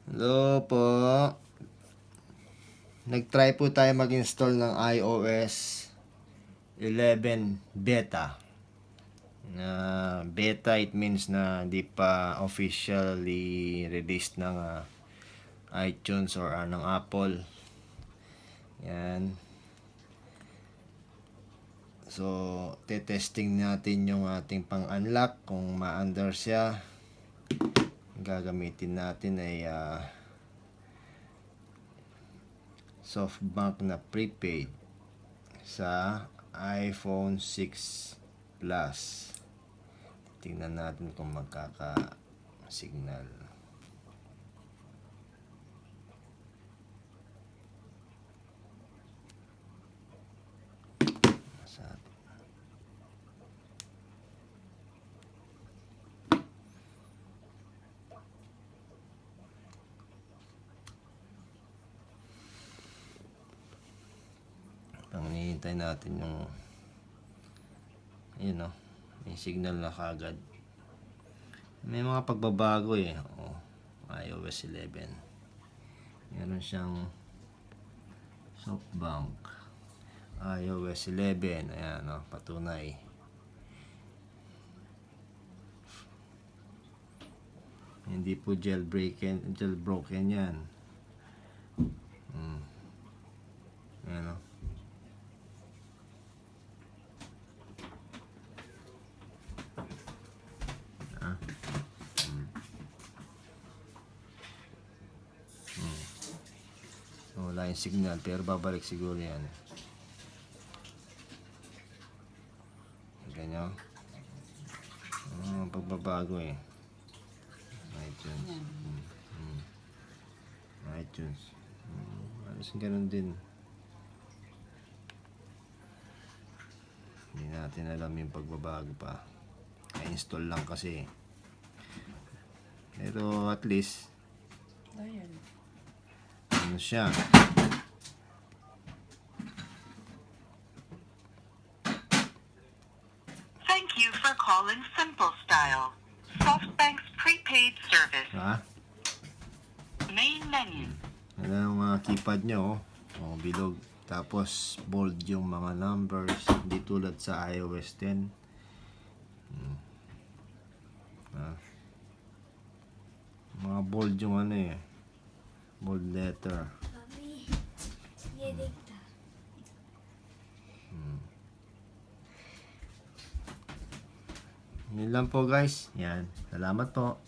Hello po. Nag-try po tayo mag-install ng iOS 11 beta. Beta, it means na hindi pa officially released ng iTunes or ng Apple. Yan. So, testing natin yung ating pang-unlock kung ma-under siya. Gagamitin natin ay SoftBank na prepaid sa iPhone 6 Plus. Tingnan natin kung magkaka-signal. Hinihintay natin yung yun, may signal na kagad. May mga pagbabago iOS 11 meron siyang SoftBank iOS 11, ayan patunay. Hindi po jailbroken yan. Ayan wala yung signal pero babalik siguro yan. Ganyan. Pagbabago iTunes. iTunes. Alas ganun din. Hindi natin alam yung pagbabago pa. I-install lang kasi. Pero at least ano siya. Thank you for calling Simple Style, SoftBank's prepaid service. Main menu. Ano yung keypad nyo, bilog. Tapos bold yung mga numbers, hindi tulad sa iOS 10. Mga bold yung bold letter. Yun lang po guys. Yan. Salamat po.